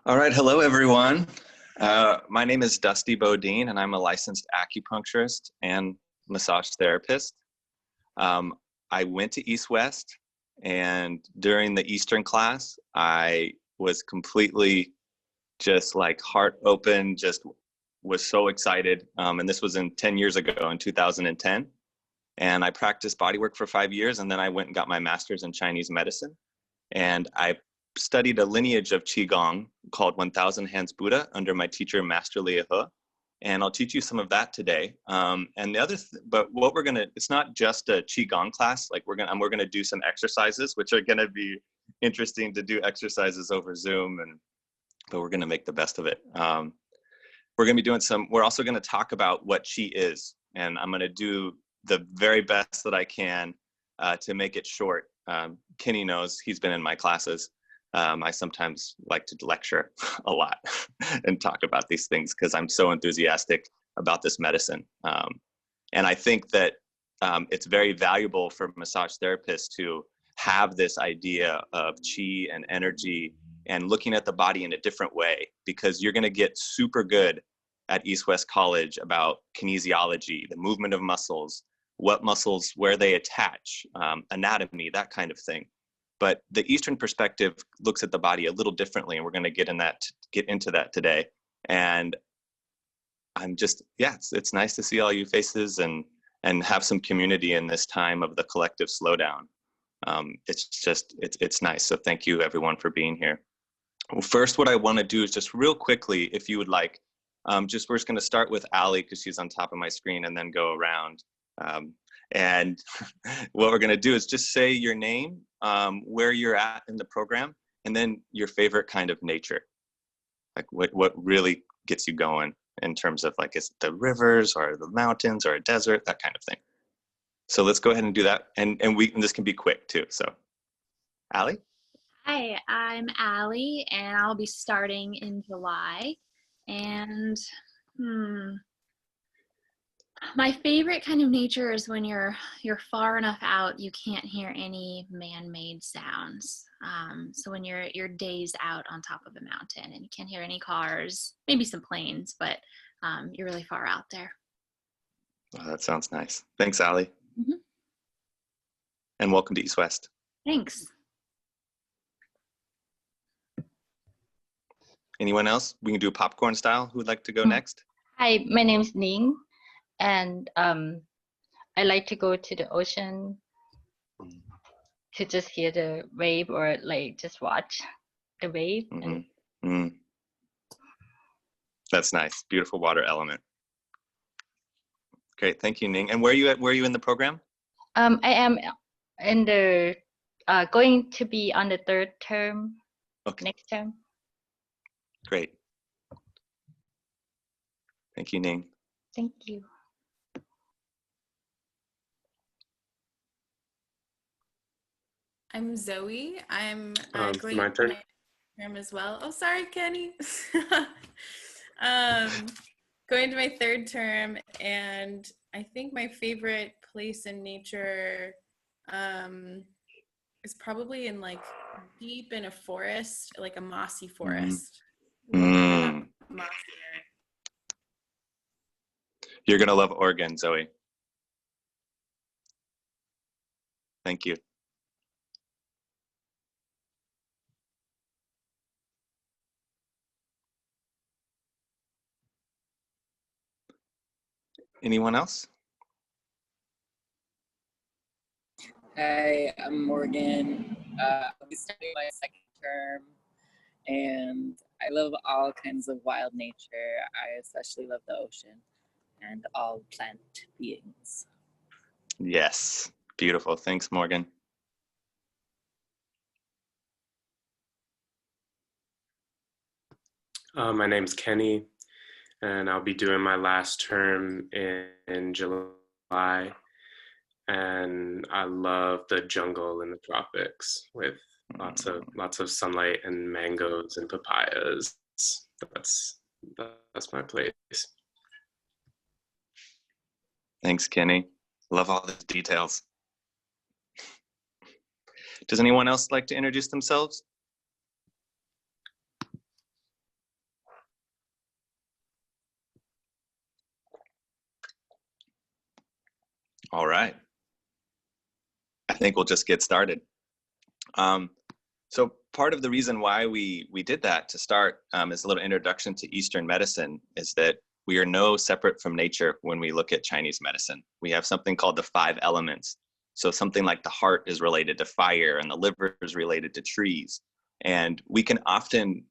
All right, hello everyone. My name is Dusty Bodine, and I'm a licensed acupuncturist and massage therapist. I went to East West, and during the Eastern class, I was completely just like heart open, just was so excited. And this was 10 years ago in 2010. And I practiced bodywork for 5 years, and then I went and got my master's in Chinese medicine. And I studied a lineage of Qi Gong called 1000 Hands Buddha under my teacher, Master Liahu. And I'll teach you some of that today. And the other, but what we're gonna, it's not just a Qi Gong class. Like we're gonna do some exercises, which are gonna be interesting to do exercises over Zoom, but we're gonna make the best of it. We're gonna be doing we're also gonna talk about what Qi is. And I'm gonna do the very best that I can to make it short. Kenny knows, he's been in my classes. I sometimes like to lecture a lot and talk about these things because I'm so enthusiastic about this medicine. And I think that it's very valuable for massage therapists to have this idea of Qi and energy and looking at the body in a different way, because you're going to get super good at East West College about kinesiology, the movement of muscles, what muscles, where they attach, anatomy, that kind of thing. But the Eastern perspective looks at the body a little differently, and we're going to get into that today. And I'm just, yeah, it's nice to see all you faces and have some community in this time of the collective slowdown. It's nice. So thank you everyone for being here. Well, first, what I want to do is just real quickly, if you would like, we're just going to start with Allie because she's on top of my screen, and then go around. And what we're going to do is just say your name, where you're at in the program, and then your favorite kind of nature, like what really gets you going in terms of, like, is it the rivers or the mountains or a desert, that kind of thing. So let's go ahead and do that, and this can be quick too. So Allie? Hi, I'm Allie, and I'll be starting in July. And my favorite kind of nature is when you're far enough out you can't hear any man-made sounds. So when you're days out on top of a mountain and you can't hear any cars, maybe some planes, but you're really far out there. Oh, that sounds nice. Thanks, Allie. Mm-hmm. And welcome to East West. Thanks. Anyone else? We can do popcorn style. Who would like to go next? Hi, my name is Ning, and I like to go to the ocean to just hear the wave, or like just watch the wave. That's nice. Beautiful water element. Great, thank you, Ning. And where are you at? Where are you in the program? I am in the going to be on the 3rd term. Okay. Next term. Great. Thank you, Ning. Thank you. I'm Zoe. I'm going my to turn. my term as well. Oh, sorry, Kenny. Going to my 3rd term, and I think my favorite place in nature is probably in, like, deep in a forest, like a mossy forest. Mossy. You're gonna love Oregon, Zoe. Thank you. Anyone else? Hi, I'm Morgan. I'll be starting my 2nd term, and I love all kinds of wild nature. I especially love the ocean and all plant beings. Yes, beautiful. Thanks, Morgan. My name's Kenny, and I'll be doing my last term in July. And I love the jungle in the tropics with lots of sunlight and mangoes and papayas. That's my place. Thanks, Kenny. Love all the details. Does anyone else like to introduce themselves? All right. I think we'll just get started. So part of the reason why we did that to start as a little introduction to Eastern medicine is that we are no separate from nature when we look at Chinese medicine. We have something called the 5 elements. So something like the heart is related to fire and the liver is related to trees. And we can often,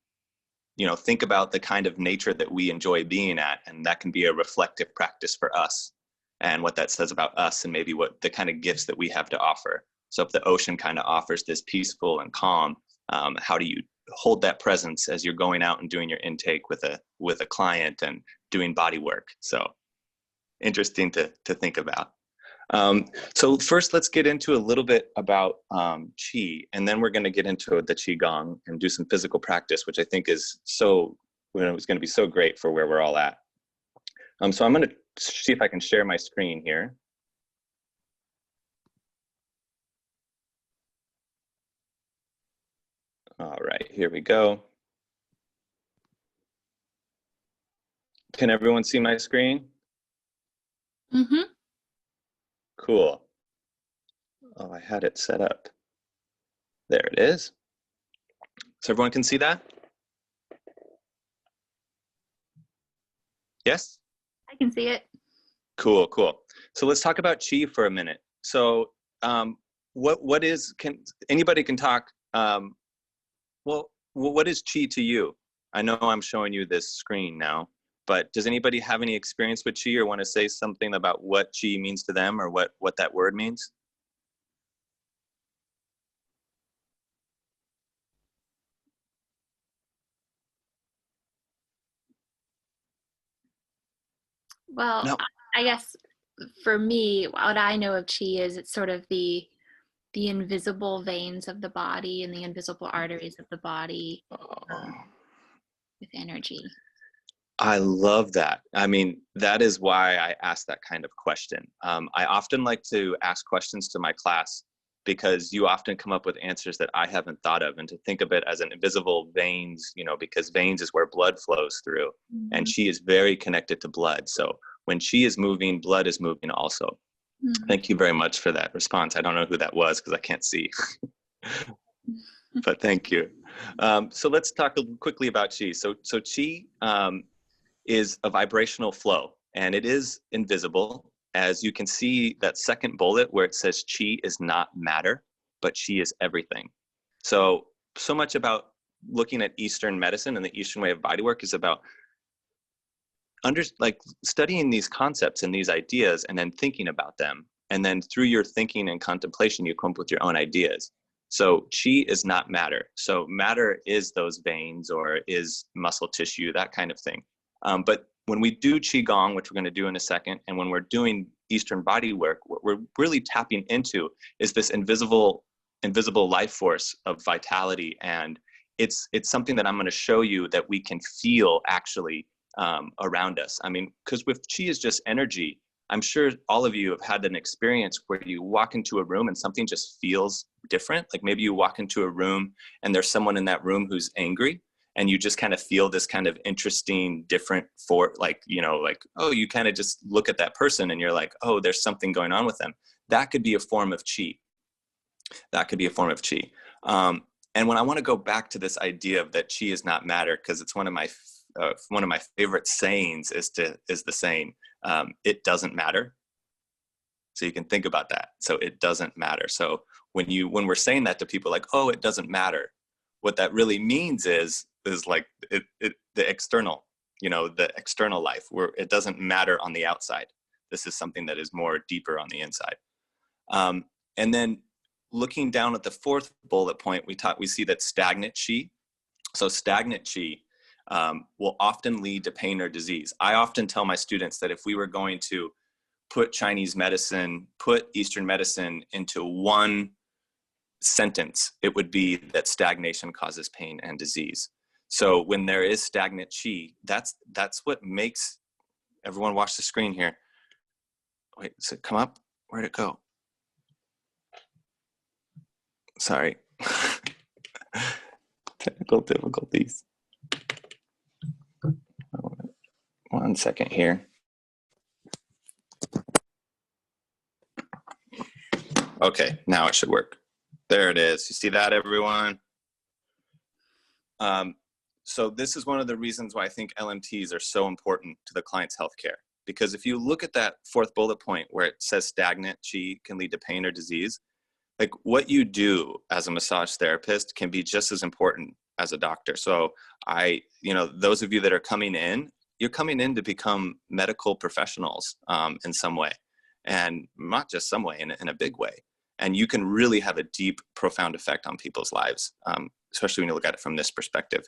think about the kind of nature that we enjoy being at, and that can be a reflective practice for us and what that says about us and maybe what the kind of gifts that we have to offer. So if the ocean kind of offers this peaceful and calm, how do you hold that presence as you're going out and doing your intake with a client and doing body work? So interesting to think about. So first, let's get into a little bit about Qi, and then we're going to get into the Qi Gong and do some physical practice, which I think is it's going to be so great for where we're all at. So I'm going to see if I can share my screen here. All right, here we go. Can everyone see my screen? Mm-hmm. Cool. Oh, I had it set up. There it is. So everyone can see that? Yes? I can see it. Cool. So let's talk about Qi for a minute. So anybody can talk, well, what is Qi to you? I know I'm showing you this screen now, but does anybody have any experience with Qi or want to say something about what Qi means to them or what that word means? Well, No. I guess for me, what I know of Qi is it's sort of the invisible veins of the body and the invisible arteries of the body with energy. I love that. I mean, that is why I ask that kind of question. I often like to ask questions to my class because you often come up with answers that I haven't thought of, and to think of it as an invisible veins, because veins is where blood flows through, and Qi is very connected to blood. So when Qi is moving, blood is moving also. Thank you very much for that response. I don't know who that was because I can't see, but thank you. So let's talk quickly about Qi. So Qi is a vibrational flow, and it is invisible. As you can see that second bullet where it says Qi is not matter, but Qi is everything. So much about looking at Eastern medicine and the Eastern way of bodywork is about studying these concepts and these ideas and then thinking about them. And then through your thinking and contemplation, you come up with your own ideas. So Qi is not matter. So matter is those veins or is muscle tissue, that kind of thing. But when we do Qi Gong, which we're going to do in a second, and when we're doing Eastern body work, what we're really tapping into is this invisible life force of vitality. And it's something that I'm going to show you that we can feel actually around us. I mean, because with Qi is just energy, I'm sure all of you have had an experience where you walk into a room and something just feels different. Like maybe you walk into a room and there's someone in that room who's angry, and you just kind of feel this kind of interesting, different oh, you kind of just look at that person and you're like, oh, there's something going on with them. That could be a form of Qi. And when I want to go back to this idea of that Qi is not matter, because it's one of my favorite sayings is the saying, it doesn't matter. So you can think about that. So it doesn't matter. So when we're saying that to people like, oh, it doesn't matter, what that really means is like the external, the external life, where it doesn't matter on the outside. This is something that is more deeper on the inside. And then looking down at the fourth bullet point, we see that stagnant Qi. So stagnant Qi will often lead to pain or disease. I often tell my students that if we were going to put Chinese medicine, put Eastern medicine into one sentence, it would be that stagnation causes pain and disease. So when there is stagnant Qi, that's what makes, everyone watch the screen here. Wait, does it come up? Where'd it go? Sorry. Technical difficulties. One second here. Okay, now it should work. There it is. You see that, everyone? So this is one of the reasons why I think LMTs are so important to the client's healthcare. Because if you look at that fourth bullet point where it says stagnant qi can lead to pain or disease, like what you do as a massage therapist can be just as important as a doctor. So those of you that are coming in, you're coming in to become medical professionals in some way, and not just some way, in a big way. And you can really have a deep, profound effect on people's lives, especially when you look at it from this perspective.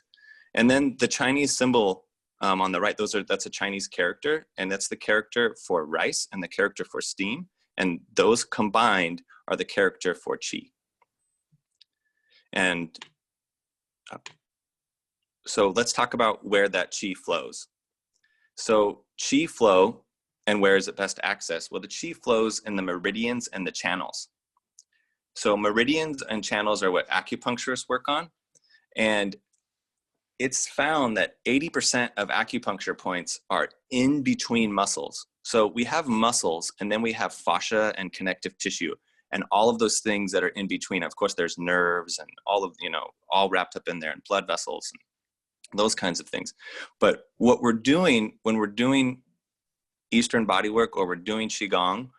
And then the Chinese symbol on the right, that's a Chinese character, and that's the character for rice and the character for steam. And those combined are the character for qi. And so let's talk about where that qi flows. So qi flow, and where is it best accessed? Well, the qi flows in the meridians and the channels. So meridians and channels are what acupuncturists work on. And it's found that 80% of acupuncture points are in between muscles. So we have muscles, and then we have fascia and connective tissue, and all of those things that are in between. Of course, there's nerves and all wrapped up in there, and blood vessels and those kinds of things. But what we're doing when we're doing Eastern body work or we're doing Qigong,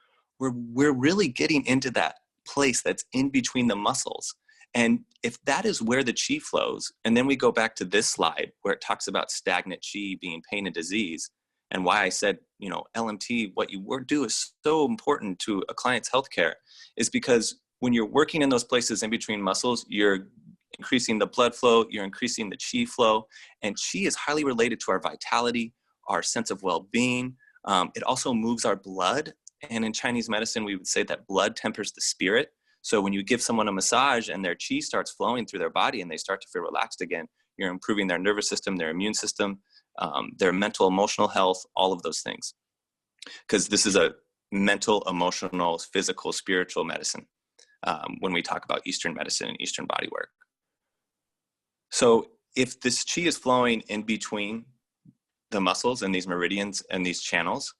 we're really getting into that place that's in between the muscles. And if that is where the qi flows, and then we go back to this slide where it talks about stagnant qi being pain and disease, and why I said, LMT, what you do is so important to a client's healthcare, is because when you're working in those places in between muscles, you're increasing the blood flow, you're increasing the qi flow, and qi is highly related to our vitality, our sense of well-being. It also moves our blood. And in Chinese medicine, we would say that blood tempers the spirit. So when you give someone a massage and their qi starts flowing through their body and they start to feel relaxed again, you're improving their nervous system, their immune system, their mental, emotional health, all of those things. Because this is a mental, emotional, physical, spiritual medicine when we talk about Eastern medicine and Eastern body work. So if this qi is flowing in between the muscles and these meridians and these channels,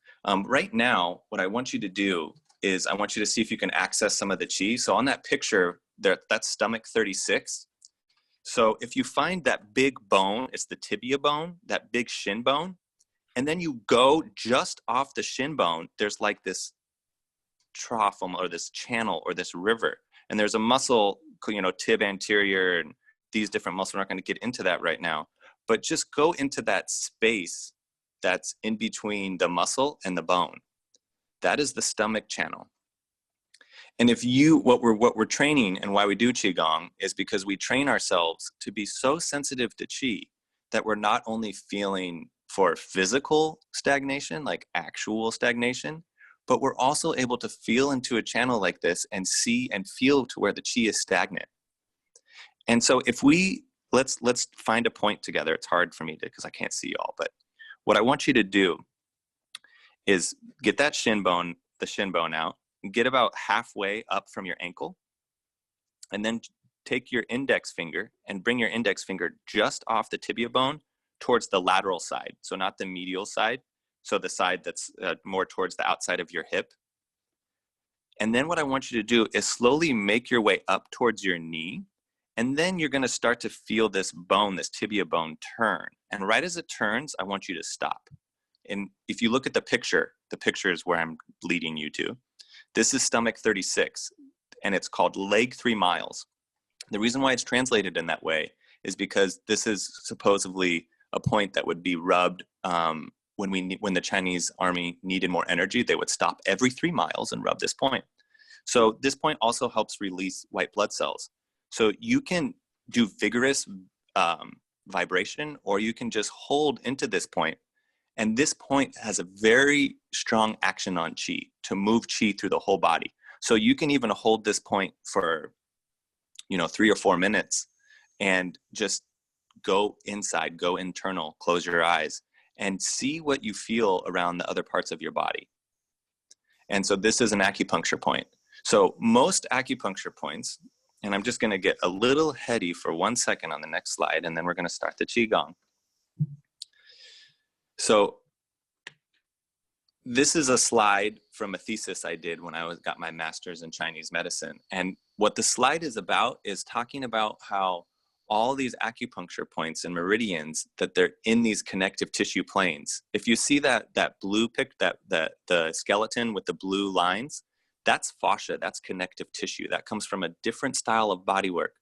right now, what I want you to do is I want you to see if you can access some of the qi. So on that picture, that's stomach 36. So if you find that big bone, it's the tibia bone, that big shin bone, and then you go just off the shin bone, there's like this trough or this channel or this river. And there's a muscle, tib anterior, and these different muscles. We're not going to get into that right now. But just go into that space that's in between the muscle and the bone. That is the stomach channel. And what we're training and why we do Qigong is because we train ourselves to be so sensitive to Qi that we're not only feeling for physical stagnation, like actual stagnation, but we're also able to feel into a channel like this and see and feel to where the Qi is stagnant. And so let's find a point together. It's hard for me because I can't see y'all, but what I want you to do is get that the shin bone out, get about halfway up from your ankle, and then take your index finger and bring your index finger just off the tibia bone towards the lateral side. So not the medial side, so the side that's more towards the outside of your hip. And then what I want you to do is slowly make your way up towards your knee. And then you're going to start to feel this bone, this tibia bone turn. And right as it turns, I want you to stop. And if you look at the picture is where I'm leading you to. This is stomach 36, and it's called leg 3 miles. The reason why it's translated in that way is because this is supposedly a point that would be rubbed when the Chinese army needed more energy. They would stop every 3 miles and rub this point. So this point also helps release white blood cells. So you can do vigorous vibration, or you can just hold into this point. And this point has a very strong action on qi to move qi through the whole body. So you can even hold this point for, 3 or 4 minutes and just go inside, go internal, close your eyes and see what you feel around the other parts of your body. And so this is an acupuncture point. So most acupuncture points, and I'm just going to get a little heady for 1 second on the next slide, and then we're going to start the Qigong. So this is a slide from a thesis I did when I got my master's in Chinese medicine. And what the slide is about is talking about how all these acupuncture points and meridians, that they're in these connective tissue planes. If you see that blue the skeleton with the blue lines, that's fascia, that's connective tissue. That comes from a different style of body work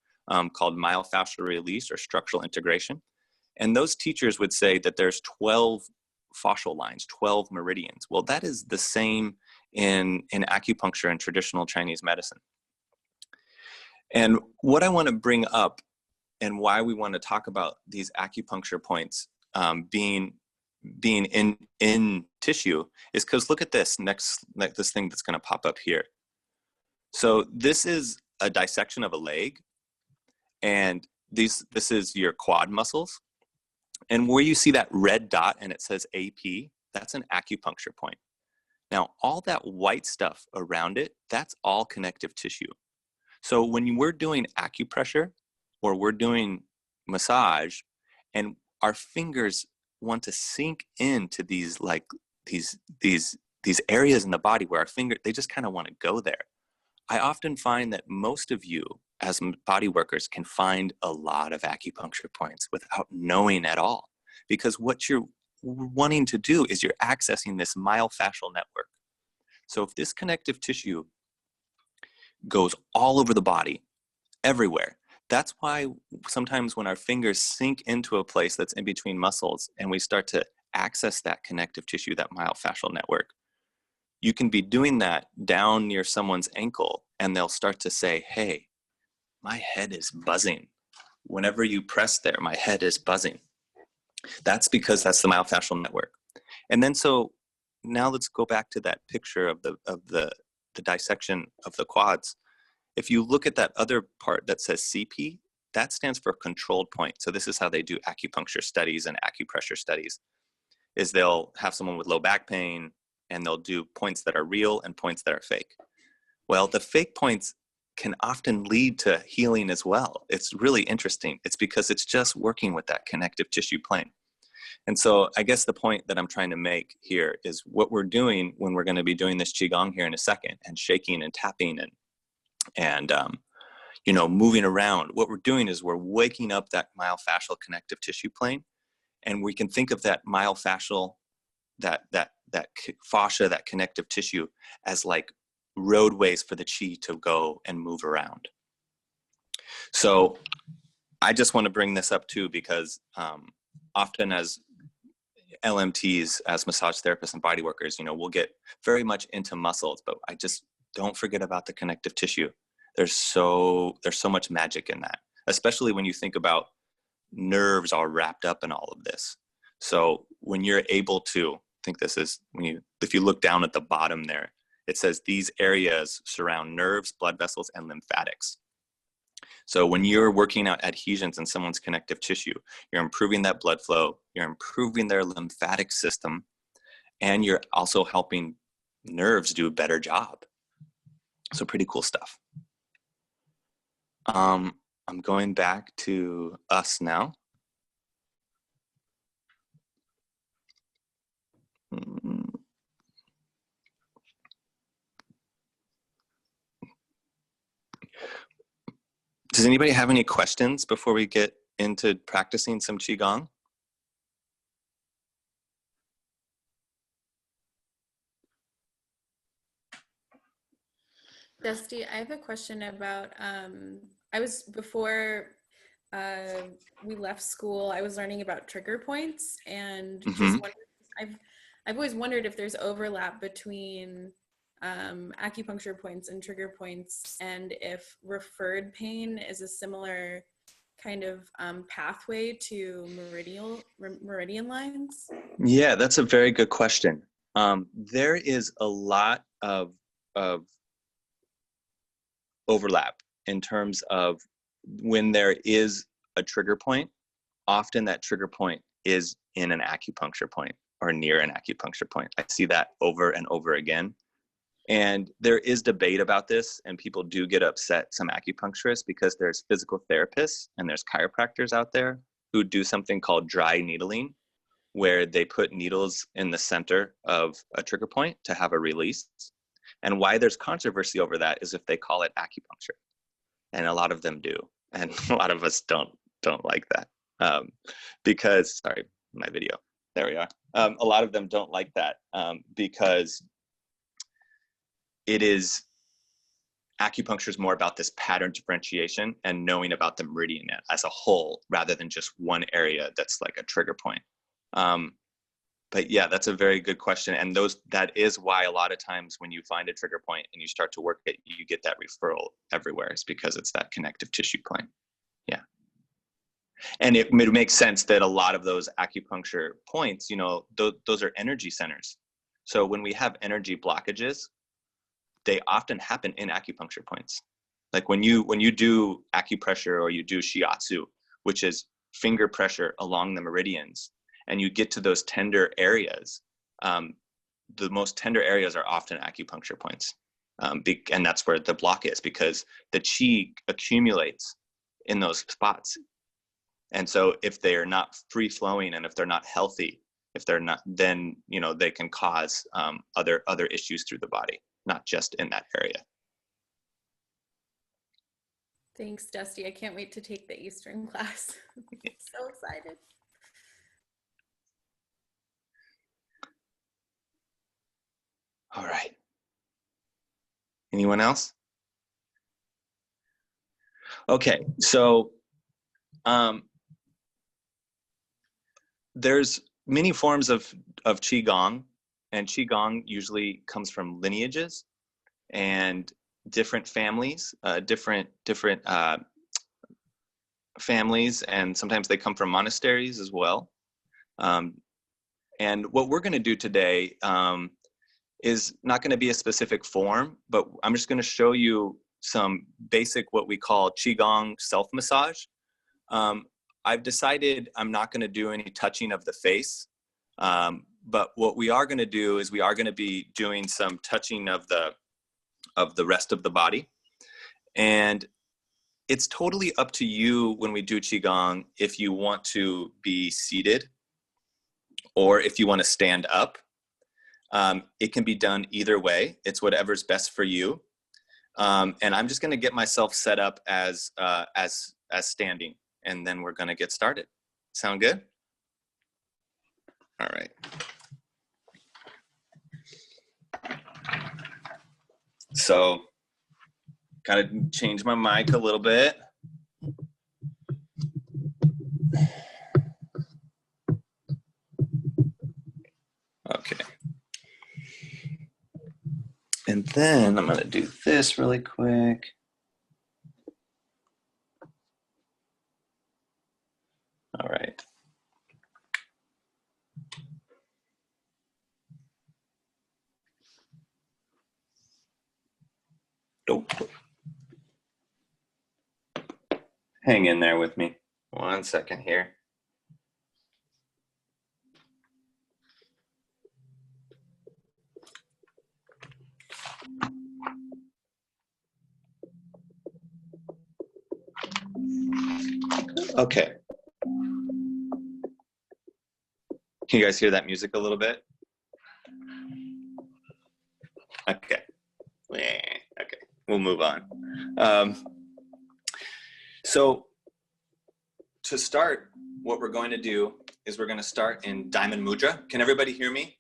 called myofascial release or structural integration. And those teachers would say that there's 12 fascial lines, 12 meridians. Well, that is the same in acupuncture and traditional Chinese medicine. And what I want to bring up and why we want to talk about these acupuncture points being in tissue is because look at this this thing that's going to pop up here. So this is a dissection of a leg, and this is your quad muscles. And where you see that red dot and it says AP, that's an acupuncture point. Now, all that white stuff around it, that's all connective tissue. So when we're doing acupressure or we're doing massage and our fingers want to sink into these areas in the body where our finger, they just kind of want to go there. I often find that most of you as body workers can find a lot of acupuncture points without knowing at all, because what you're wanting to do is you're accessing this myofascial network. So if this connective tissue goes all over the body, everywhere, that's why sometimes when our fingers sink into a place that's in between muscles and we start to access that connective tissue, that myofascial network, you can be doing that down near someone's ankle and they'll start to say, hey, my head is buzzing. Whenever you press there, my head is buzzing. That's because that's the myofascial network. And then so now let's go back to that picture of the dissection of the quads. If you look at that other part that says CP, that stands for controlled point. So this is how they do acupuncture studies and acupressure studies, is they'll have someone with low back pain and they'll do points that are real and points that are fake. Well, the fake points can often lead to healing as well. It's really interesting. It's because it's just working with that connective tissue plane. And so I guess the point that I'm trying to make here is what we're doing when we're going to be doing this Qigong here in a second and shaking and tapping and moving around. What we're doing is we're waking up that myofascial connective tissue plane. And we can think of that myofascial, that fascia, that connective tissue as like roadways for the qi to go and move around. So I just want to bring this up too, because often as LMTs, as massage therapists and body workers, we'll get very much into muscles, but I just don't forget about the connective tissue. There's so much magic in that, especially when you think about nerves all wrapped up in all of this. So when you're able to think, this is if you look down at the bottom there, it says these areas surround nerves, blood vessels, and lymphatics. So when you're working out adhesions in someone's connective tissue, you're improving that blood flow, you're improving their lymphatic system, and you're also helping nerves do a better job. So pretty cool stuff. I'm going back to us now. Does anybody have any questions before we get into practicing some Qigong? Dusty, I have a question about, before we left school, I was learning about trigger points and just wondering, I've always wondered if there's overlap between acupuncture points and trigger points, and if referred pain is a similar kind of pathway to meridian lines. Yeah, that's a very good question. There is a lot of overlap in terms of when there is a trigger point, often that trigger point is in an acupuncture point or near an acupuncture point. I see that over and over again. And there is debate about this, and people do get upset, some acupuncturists, because there's physical therapists and there's chiropractors out there who do something called dry needling, where they put needles in the center of a trigger point to have a release. And why there's controversy over that is if they call it acupuncture. And a lot of them do. And a lot of us don't like that. Because, sorry, my video, there we are. A lot of them don't like that because acupuncture is more about this pattern differentiation and knowing about the meridian as a whole, rather than just one area that's like a trigger point. But yeah, that's a very good question. And that is why a lot of times when you find a trigger point and you start to work it, you get that referral everywhere. It's because it's that connective tissue point. Yeah. And it makes sense that a lot of those acupuncture points, those are energy centers. So when we have energy blockages, they often happen in acupuncture points. Like when you do acupressure or you do shiatsu, which is finger pressure along the meridians, and you get to those tender areas, the most tender areas are often acupuncture points. And that's where the block is, because the qi accumulates in those spots. And so if they are not free flowing and if they're not healthy, then they can cause other issues through the body, not just in that area. Thanks, Dusty. I can't wait to take the Eastern class. I'm so excited. All right. Anyone else? Okay, so there's many forms of Qi Gong, and Qi Gong usually comes from lineages and different families, different families, and sometimes they come from monasteries as well. And what we're going to do today is not going to be a specific form, but I'm just going to show you some basic, what we call Qigong self-massage. I've decided I'm not going to do any touching of the face, but what we are going to do is we are going to be doing some touching of the rest of the body. And it's totally up to you when we do Qigong if you want to be seated or if you want to stand up. It can be done either way. It's whatever's best for you. And I'm just going to get myself set up as standing, and then we're going to get started. Sound good? All right. So, gotta change my mic a little bit. Okay. And then I'm gonna do this really quick. All right. Oh. Hang in there with me. 1 second here. Okay. Can you guys hear that music a little bit? Okay. Okay, we'll move on. So to start, what we're going to do is we're going to start in Diamond Mudra. Can everybody hear me?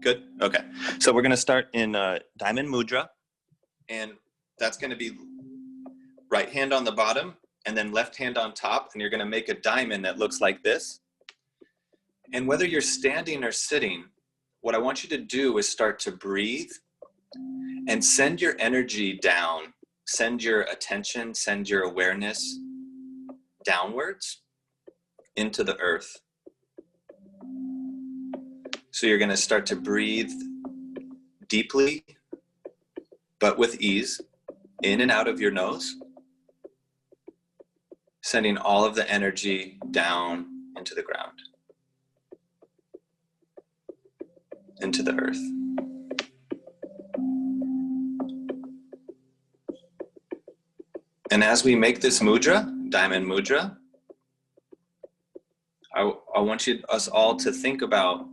Good? Okay. So we're going to start in Diamond Mudra, and that's going to be right hand on the bottom and then left hand on top, and you're going to make a diamond that looks like this. And whether you're standing or sitting, what I want you to do is start to breathe and send your energy down. Send your attention, send your awareness downwards into the earth. So you're going to start to breathe deeply, but with ease, in and out of your nose, sending all of the energy down into the ground, into the earth. And as we make this mudra, Diamond Mudra, I want us all to think about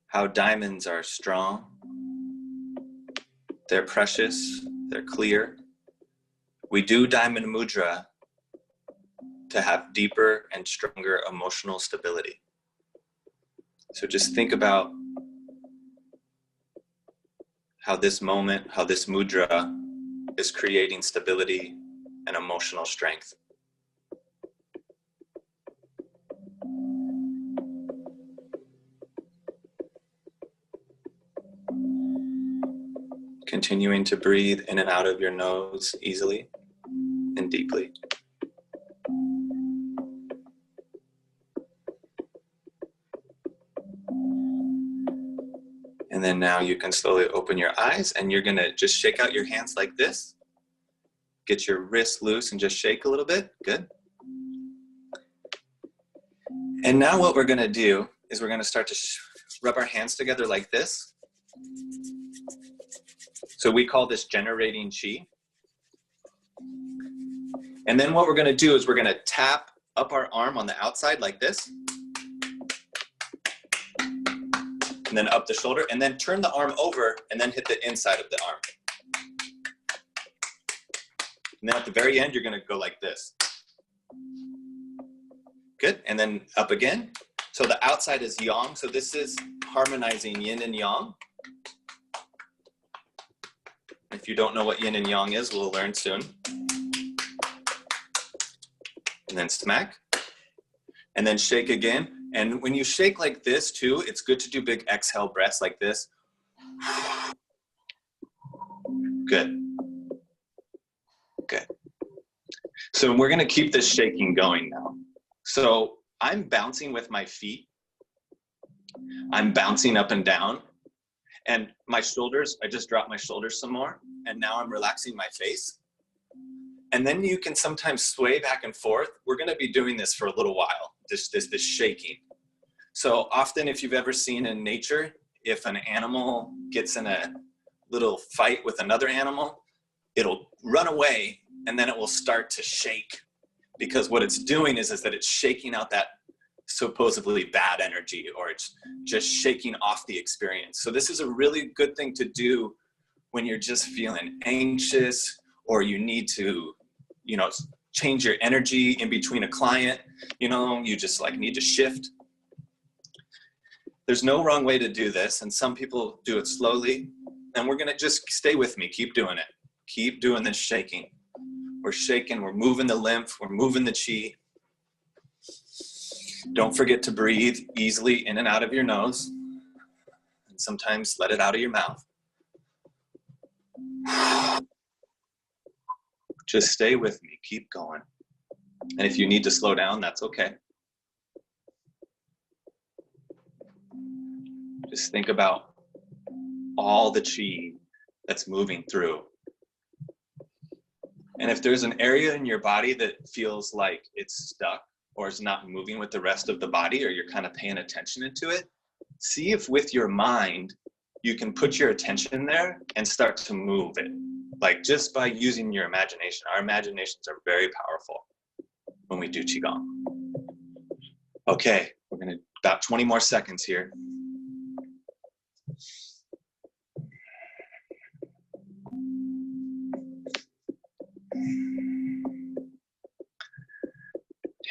how diamonds are strong, they're precious, they're clear. We do diamond mudra to have deeper and stronger emotional stability. So just think about how this moment, how this mudra is creating stability and emotional strength. Continuing to breathe in and out of your nose easily and deeply. And then now you can slowly open your eyes, and you're gonna just shake out your hands like this. Get your wrists loose and just shake a little bit. Good. And now what we're gonna do is we're gonna start to rub our hands together like this. So we call this generating chi. And then what we're gonna do is we're gonna tap up our arm on the outside like this. And then up the shoulder, and then turn the arm over and then hit the inside of the arm. And then at the very end, you're gonna go like this. Good, and then up again. So the outside is yang, so this is harmonizing yin and yang. If you don't know what yin and yang is, we'll learn soon. And then smack, and then shake again. And when you shake like this too, it's good to do big exhale breaths like this. Good. Good. So we're gonna keep this shaking going now. So I'm bouncing with my feet. I'm bouncing up and down. And my shoulders, I just dropped my shoulders some more. And now I'm relaxing my face. And then you can sometimes sway back and forth. We're gonna be doing this for a little while, this shaking. So often if you've ever seen in nature, if an animal gets in a little fight with another animal, it'll run away and then it will start to shake, because what it's doing is that it's shaking out that supposedly bad energy, or it's just shaking off the experience. So this is a really good thing to do when you're just feeling anxious, or you need to, change your energy in between a client, you just need to shift. There's no wrong way to do this, and some people do it slowly, and we're gonna just stay with me, keep doing it. Keep doing this shaking. We're shaking, we're moving the lymph, we're moving the chi. Don't forget to breathe easily in and out of your nose, and sometimes let it out of your mouth. Just stay with me, keep going. And if you need to slow down, that's okay. Just think about all the chi that's moving through. And if there's an area in your body that feels like it's stuck or is not moving with the rest of the body, or you're kind of paying attention into it, see if with your mind, you can put your attention there and start to move it. Just by using your imagination. Our imaginations are very powerful when we do Qigong. Okay, we're gonna, about 20 more seconds here.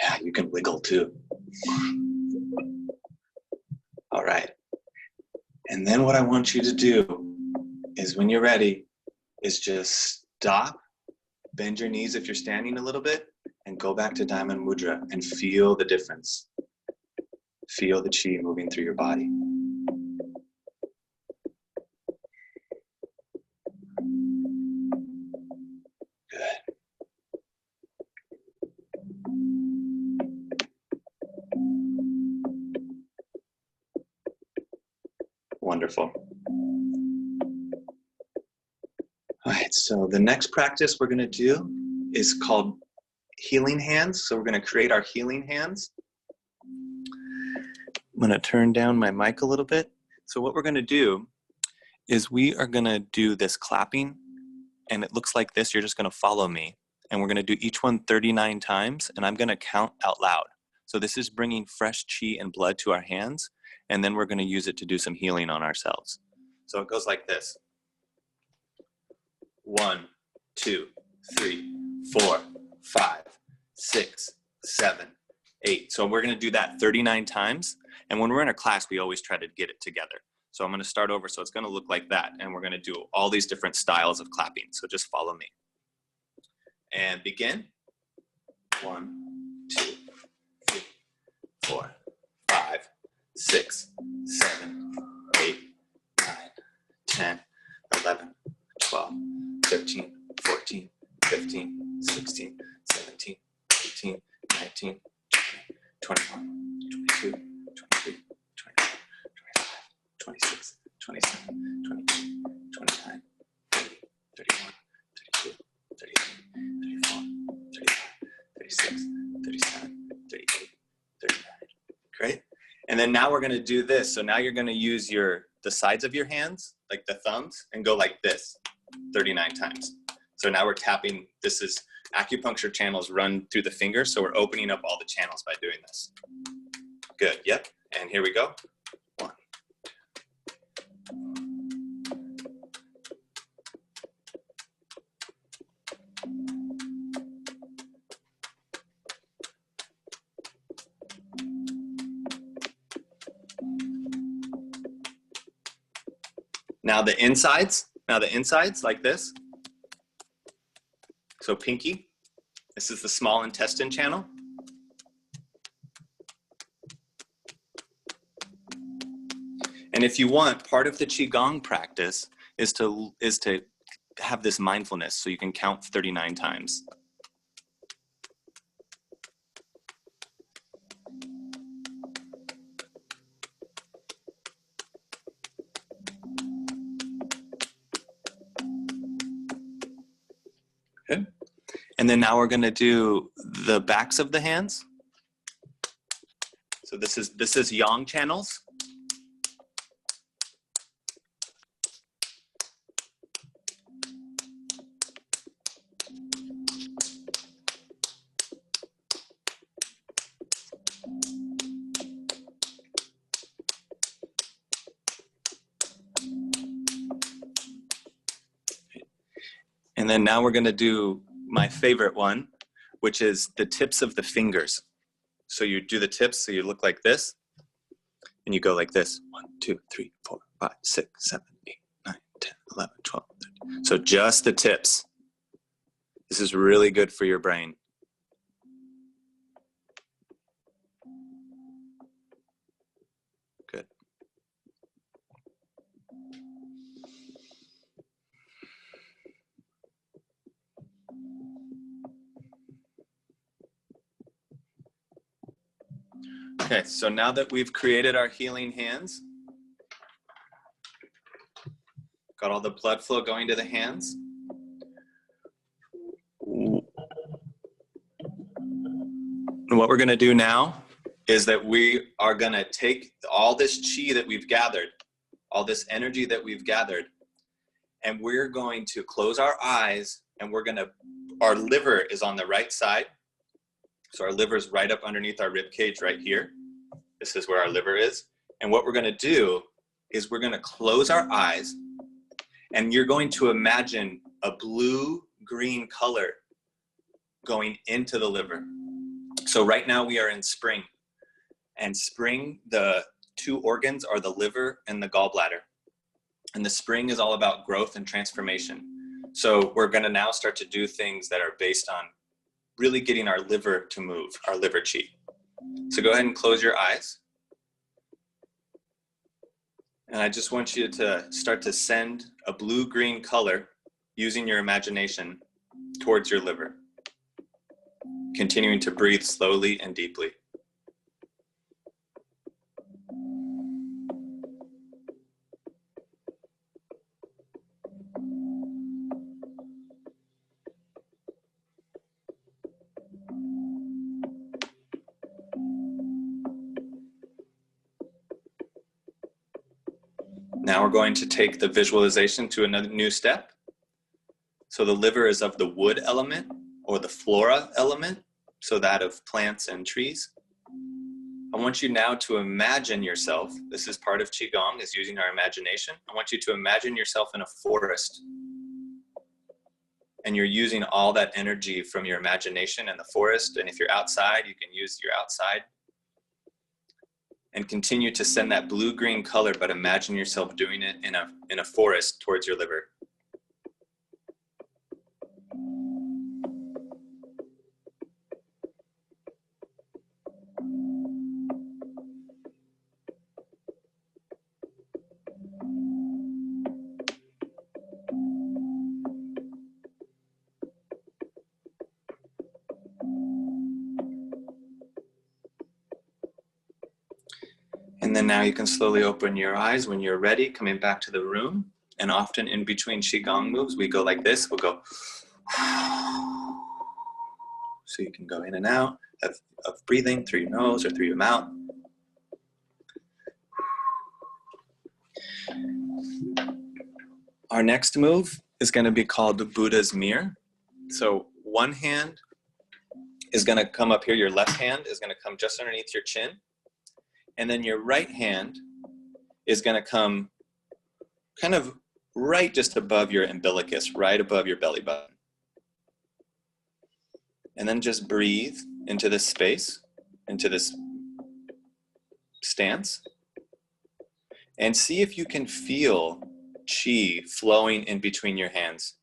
Yeah, you can wiggle too. All right. And then what I want you to do is, when you're ready, is just stop, bend your knees if you're standing a little bit, and go back to Diamond Mudra and feel the difference. Feel the chi moving through your body. Good. Wonderful. All right, so the next practice we're gonna do is called healing hands. So we're gonna create our healing hands. I'm gonna turn down my mic a little bit. So what we're gonna do is we are gonna do this clapping, and it looks like this. You're just gonna follow me, and we're gonna do each one 39 times, and I'm gonna count out loud. So this is bringing fresh qi and blood to our hands, and then we're going to use it to do some healing on ourselves. So it goes like this. 1, 2, 3, 4, 5, 6, 7, 8. So we're going to do that 39 times. And when we're in a class, we always try to get it together. So I'm going to start over. So it's going to look like that. And we're going to do all these different styles of clapping. So just follow me. And begin. 1, 2, 3, 4, 5, 6, 7, 8, 9, 10, 11, 12, 13, 14, 15, 16, 17, 18, 19, 20, 21, 22, 23, 24, 25, 26, 27, 28, 29, 30, 31, 32, 33, 34, 35, 36, 37, 38, 39. Great. And then now we're going to do this. So now you're going to use the sides of your hands, like the thumbs, and go like this 39 times. So now we're tapping. This is acupuncture channels run through the fingers. So we're opening up all the channels by doing this. Good. Yep. And here we go. 1. Now the insides like this. So pinky, this is the small intestine channel. And if you want, part of the Qigong practice is to have this mindfulness, so you can count 39 times. Good. And then now we're going to do the backs of the hands. So this is yang channels. And then now we're going to do my favorite one, which is the tips of the fingers. So you do the tips, so you look like this, and you go like this. 1, 2, 3, 4, 5, 6, 7, 8, 9, 10, 11, 12, 13. So just the tips. This is really good for your brain. Good. Okay, so now that we've created our healing hands, got all the blood flow going to the hands. And what we're going to do now is that we are going to take all this qi that we've gathered, all this energy that we've gathered, and we're going to close our eyes, and our liver is on the right side. So our liver is right up underneath our rib cage right here. This is where our liver is. And what we're going to do is we're going to close our eyes, and you're going to imagine a blue-green color going into the liver. So right now we are in spring. And spring, the two organs are the liver and the gallbladder. And the spring is all about growth and transformation. So we're going to now start to do things that are based on really getting our liver to move, our liver qi. So go ahead and close your eyes. And I just want you to start to send a blue-green color using your imagination towards your liver. Continuing to breathe slowly and deeply. Now we're going to take the visualization to another new step. So the liver is of the wood element or the flora element, so that of plants and trees. I want you now to imagine yourself. This is part of Qigong, is using our imagination. I want you to imagine yourself in a forest. And you're using all that energy from your imagination in the forest. And if you're outside, you can use your outside. And continue to send that blue-green color, but imagine yourself doing it in a forest towards your liver. And then now you can slowly open your eyes when you're ready, coming back to the room. And often in between Qigong moves, we go like this. We'll go. So you can go in and out of breathing through your nose or through your mouth. Our next move is going to be called the Buddha's mirror. So one hand is going to come up here. Your left hand is going to come just underneath your chin. And then your right hand is going to come kind of right just above your umbilicus, right above your belly button. And then just breathe into this space, into this stance. And see if you can feel qi flowing in between your hands.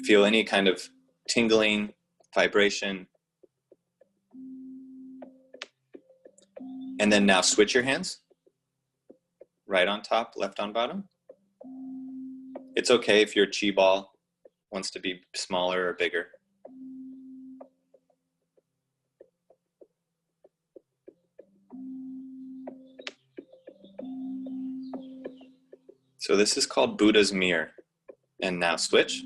Feel any kind of tingling, vibration. And then now switch your hands. Right on top, left on bottom. It's okay if your qi ball wants to be smaller or bigger. So this is called Buddha's mirror. And now switch.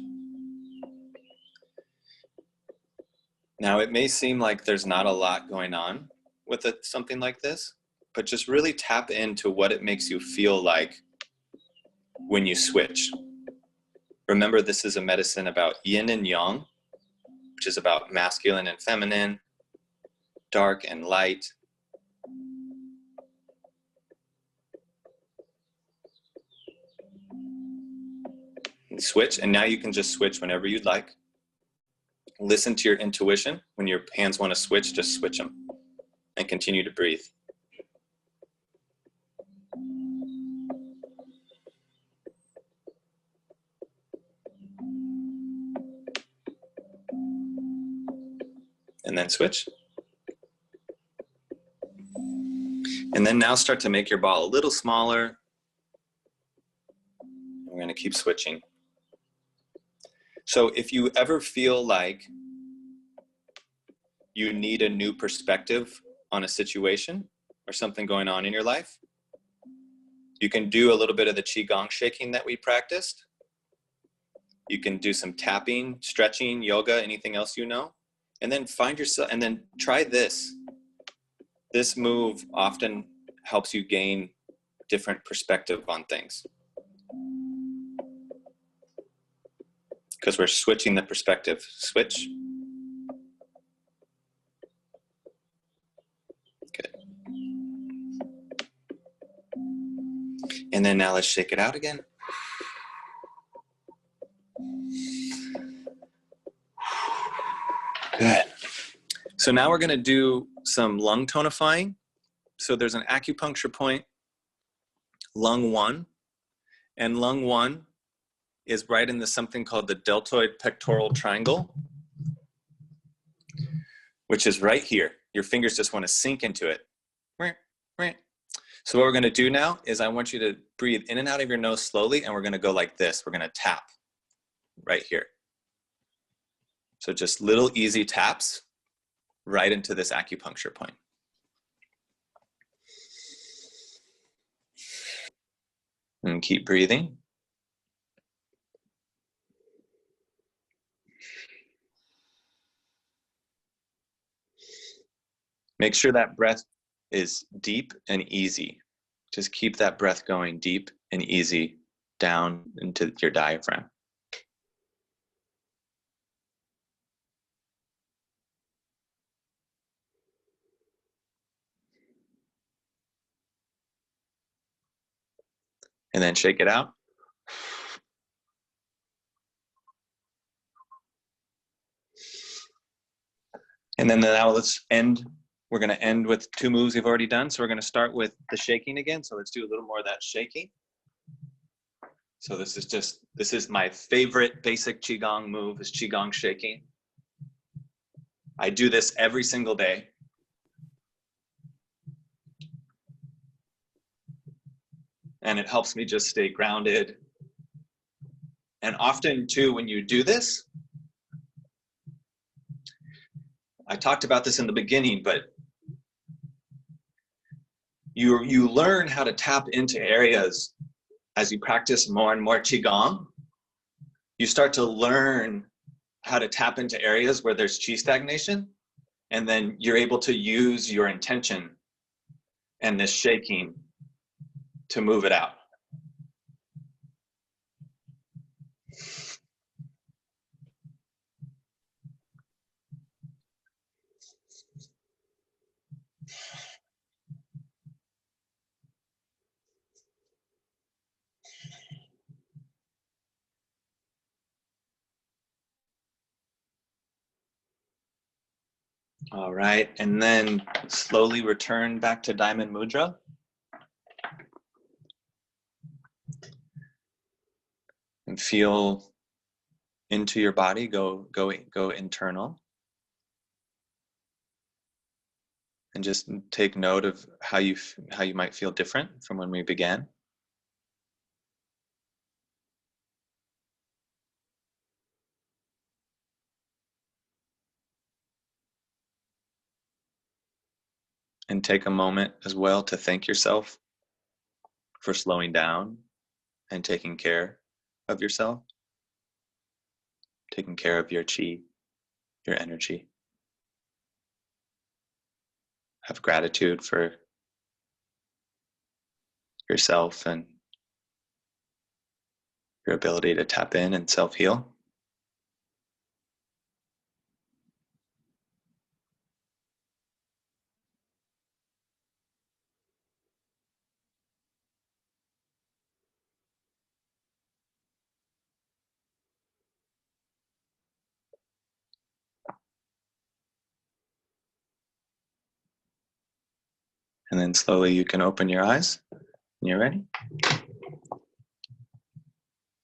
Now it may seem like there's not a lot going on with something like this, but just really tap into what it makes you feel like when you switch. Remember, this is a medicine about yin and yang, which is about masculine and feminine, dark and light. And switch, and now you can just switch whenever you'd like. Listen to your intuition. When your hands want to switch, just switch them. And continue to breathe. And then switch. And then now start to make your ball a little smaller. We're going to keep switching. So if you ever feel like you need a new perspective on a situation or something going on in your life, you can do a little bit of the Qigong shaking that we practiced. You can do some tapping, stretching, yoga, anything else you know. And then find yourself, and then try this. This move often helps you gain different perspective on things. Because we're switching the perspective. Switch. And then now let's shake it out again. Good. So now we're going to do some lung tonifying. So there's an acupuncture point, lung 1. And lung 1 is right in something called the deltoid pectoral triangle, which is right here. Your fingers just want to sink into it. So what we're going to do now is I want you to breathe in and out of your nose slowly, and we're going to go like this. We're going to tap right here. So just little easy taps right into this acupuncture point. And keep breathing. Make sure that breath is deep and easy. Just keep that breath going deep and easy down into your diaphragm. And then shake it out. And then now let's end. We're going to end with 2 moves we've already done. So we're going to start with the shaking again. So let's do a little more of that shaking. So this is my favorite basic Qigong move, is Qigong shaking. I do this every single day. And it helps me just stay grounded. And often too, when you do this, I talked about this in the beginning, but you learn how to tap into areas as you practice more and more Qigong. You start to learn how to tap into areas where there's Qi stagnation, and then you're able to use your intention and this shaking to move it out. All right, and then slowly return back to Diamond Mudra. And feel into your body, go internal. And just take note of how you might feel different from when we began. And take a moment as well to thank yourself for slowing down and taking care of yourself, taking care of your Qi, your energy. Have gratitude for yourself and your ability to tap in and self-heal. And then slowly you can open your eyes when you're ready.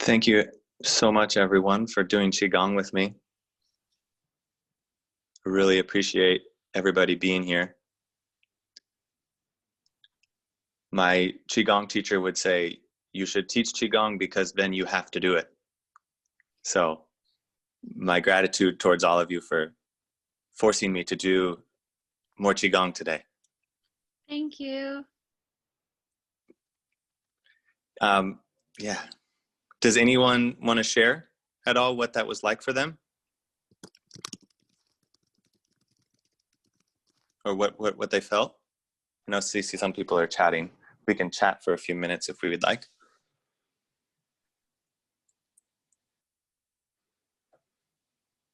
Thank you so much, everyone, for doing Qigong with me. I really appreciate everybody being here. My Qigong teacher would say, you should teach Qigong because then you have to do it. So my gratitude towards all of you for forcing me to do more Qigong today. Thank you. Yeah. Does anyone want to share at all what that was like for them? Or what they felt? I know see some people are chatting. We can chat for a few minutes if we would like.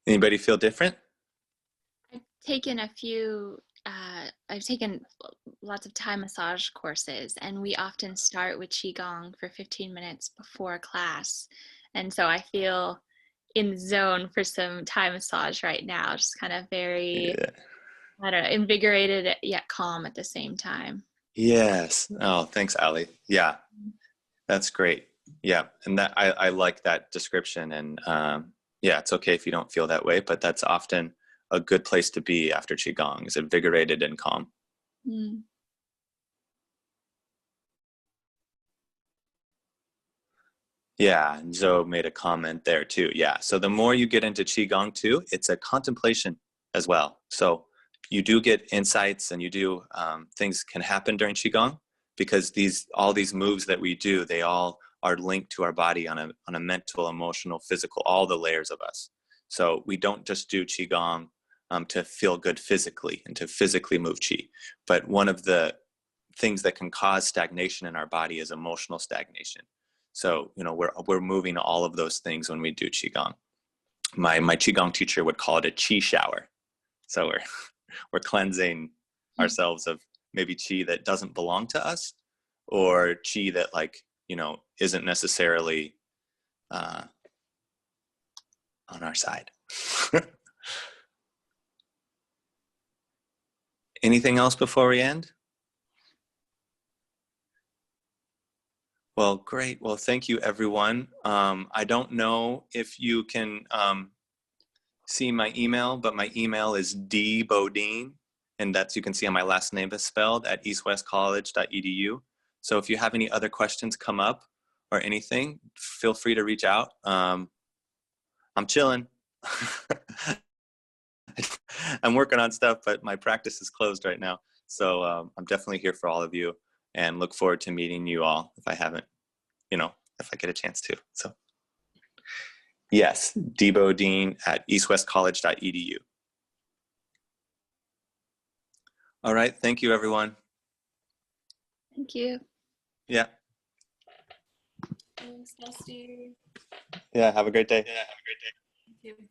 Anybody feel different? I've taken I've taken lots of Thai massage courses, and we often start with Qigong for 15 minutes before class. And so I feel in the zone for some Thai massage right now, just kind of very, Yeah. I don't know, invigorated yet calm at the same time. Yes. Oh, thanks, Ali. Yeah, that's great. Yeah, and that I like that description. And yeah, it's okay if you don't feel that way, but that's often a good place to be after Qigong, is invigorated and calm. Mm. Yeah, and Zoe made a comment there too. Yeah, so the more you get into Qigong too, it's a contemplation as well. So you do get insights, and you do things can happen during Qigong, because all these moves that we do, they all are linked to our body on a mental, emotional, physical, all the layers of us. So we don't just do Qigong to feel good physically and to physically move Qi, but one of the things that can cause stagnation in our body is emotional stagnation. So, we're moving all of those things when we do Qigong. My Qigong teacher would call it a Qi shower. So we're cleansing ourselves of maybe Qi that doesn't belong to us, or Qi that isn't necessarily on our side. Anything else before we end? Well, great. Well, thank you, everyone. I don't know if you can see my email, but my email is dbodine, and that's, you can see how my last name is spelled, at eastwestcollege.edu. So if you have any other questions come up or anything, feel free to reach out. I'm chilling. I'm working on stuff, but my practice is closed right now. So I'm definitely here for all of you, and look forward to meeting you all if I haven't, if I get a chance to. So yes, dbodine at eastwestcollege.edu. All right. Thank you, everyone. Thank you. Yeah. Thanks, Dusty. Yeah. Have a great day. You too.